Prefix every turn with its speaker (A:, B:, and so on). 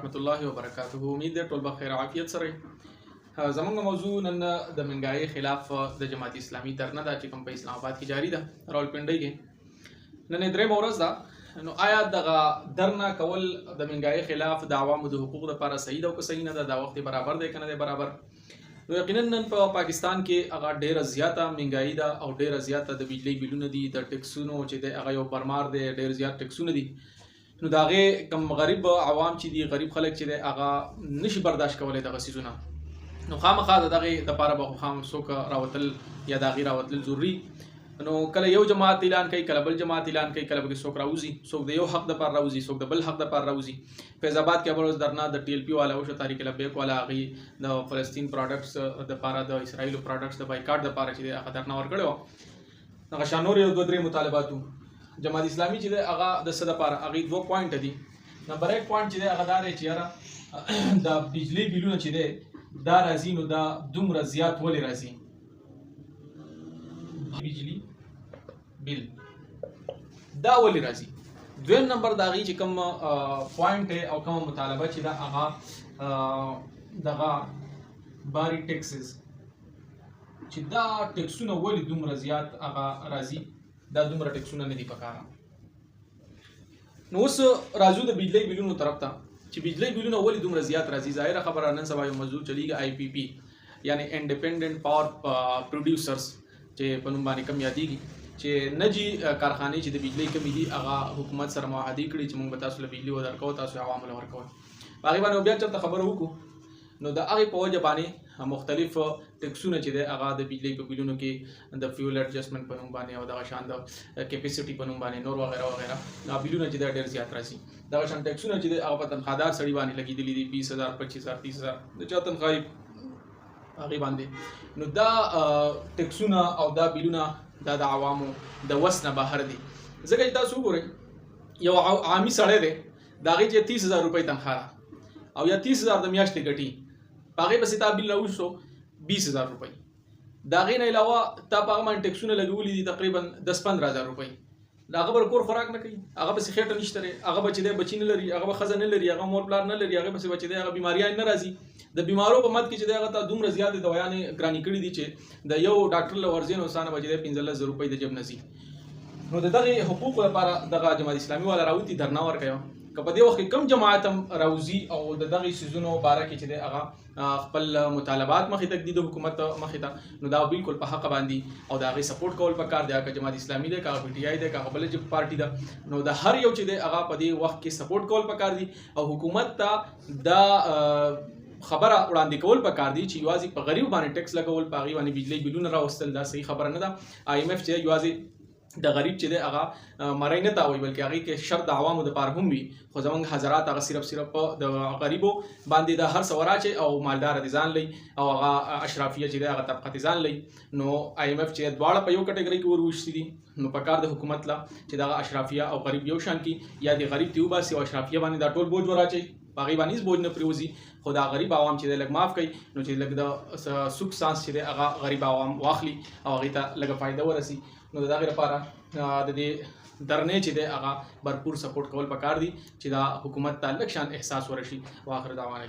A: ورحمۃ اللہ وبرکاتہ. امید ده ټول بخیر عافیت سره. زمونږ موضوع نن د منګای خلاف د جماعت اسلامي درنه ده چې کوم په اسلام آباد کې جاری ده راولپنډۍ کې. نن درې ورځ ده. نو آیا دغه درنه کول د منګای خلاف د عوامو د حقوقو لپاره صحیح ده او که صحیح نه ده؟ دا وخت برابر دی که نه دی برابر؟ نو یقینا نن په پاکستان کې هغه ډیره زیاته منګای ده او ډیره زیاته د بجلی بلونه دي، د ټکسونو چې دی هغه یو برمار دی، ډیر زیات ټکسونه دي. نو د هغې کم غریب عوام چې دي، غریب خلک چې دی هغه نشي برداشت کولی دغه څیزونه. نو خامخا د دغې دپاره به خو څوک راوتل یا د هغې راوتل ضروري. نو کله یو جماعت اعلان کوي، کله بل جماعت اعلان کوي، کله پکې څوک راوځي، څوک د یو حق دپاره راوځي، څوک د بل حق دپاره راوځي. فیض آباد کې بل ورځ درنه د ټي ایل پي والا وشو، تحریک لبیک والا هغې د فلسطین پراډکټس دپاره، د اسرائیلو پراډکټس د بایکاټ دپاره چې دی هغه درنه ورکړی وه. دغه شان نور یو دوه درې مطالبات وو. جماعت اسلامي چې دی هغه د څه دپاره، هغې دوه پوینټه دي. نمبر 1 پوینټ چې دی هغه دا دی چې یاره د بجلي بلونه چې دی دا راځي، نو دا دومره زیات ولې راځي؟ بجلی بل دا ولې راځي؟ دویم نمبر د هغې چې کوم پوینټ او کومه مطالبه چې ده هغه دغه باري ټیکسز چې دا ټیکسونه ولې دومره زیات هغه راځي؟ دا دومره ټیکسونه نه دي پکاره. نو اوس راځو د بجلی بلونو طرف ته چې بجلی بلونه ولې دومره زیات راځي. ظاهره خبره نن سبا یو موضوع چلیږي آی پی پی، یعنی انډیپینډنټ پاور پروډیوسرز چې په نوم باندې کم یادېږي، چې نجی کارخانې چې د بجلی کمې دي هغه حکومت سره معاهدې کړي چې موږ به تاسو له بجلي ورکوو، تاسو عوامو له ورکوئ. په هغې باندې بیا چېرته خبره وکړو. نو د هغې په وجه باندې مختلف ټیکسونه چې دی هغه د بجلی په بلونو کې د فیول اډجسټمنټ په نوم باندې او دغه شان د کیپیسټي په نوم باندې نور وغیره وغیره دا بلونه چې دی ډېر زیات راځي. دغه شان ټیکسونه چې دی هغه په تنخوادار سړي باندې لګېدلي دي، 20,000 25,000 30,000 د چا تنخواهي هغې باندې. نو دا ټیکسونه او دا بلونه دا د عوامو د وس نه بهر دي. ځکه چې تاسو وګورئ یو عامي سړی دی، د هغې چې 30,000 روپۍ تنخوا ده او یا 30,000 د میاشتې ګټي، په هغې پسې تا بل راوستو 20,000 روپۍ. د هغې نه علاوه تا په هغه باندې ټیکسونه لګولي دي تقریبا 10-15,000 روپۍ. د هغه به کور خوراک نه کوي، هغه پسې خېټه نشته دی، هغه به چې دی بچي نه لري، هغه به ښځه نه لري، هغه مور پلار نه لري، هغې پسې به چې دی هغه بیماریان نه راځي. د بیمارو په مد کې چې دی هغه ته دومره زیاتې دوایانې ګرانې کړي دي چې د یو ډاکټر له ورځې نه ورسانه به چې دی 15,000 روپۍ د جیب نه ځي. نو د دغې حقوقو لپاره دغه جماعت اسلامي والا راوتي درنه ورکوي. که په دې وخت کې کم جماعت هم راوځي او د دغې څیزونو باره کې چې دی هغه خپل مطالبات مخې ته ږدي د حکومت مخې ته، نو دا بالکل په حقه باندې او د هغې سپورټ کول پکار دی. که جماعت اسلامي دی، که پی ټي آی دی، که هغه بله پارټي ده، نو د هر یو چې دی هغه په دې وخت کې سپورټ کول پکار دي او حکومت ته دا خبره وړاندې کول پکار دي چې یوازې په غریب باندې ټیکس لګول، په هغې باندې بجلی بلونه راوستل دا صحیح خبره نه ده. آی ایم ایف چې یوازې د غریب چې دی هغه مری نه تاوي، بلکې هغې کې شر د عوامو دپاره هم وي، خو زموږ حضرات هغه صرف د غریبو باندې د هر څه وراچي او مالداره دي ځان لي او هغه اشرافیه چې دی هغه طبقه دي ځان لي. نو آی ایم ایف چې دواړه په یو کټګرۍ کې ورویشتي دي، نو پکار د حکومت له چې دغه اشرافیه او غریب یو شان کړي، یا د غریب تی وباسي او اشرافیه باندې دا ټول بوج وراچي، په هغې باندې هېڅ بوج نه پرېوځي، خو دا غریب عوام چې دی لږ معاف کوي، نو چې لږ د سوک سانس چې دی هغه غریب عوام واخلي او هغې ته لږه فایده ورسي. نو د هغې لپاره د دې درنې چې دی هغه بھرپور سپورټ کول پکار دي چې دا حکومت ته لږ شان احساس ورشي. واخر دعوانا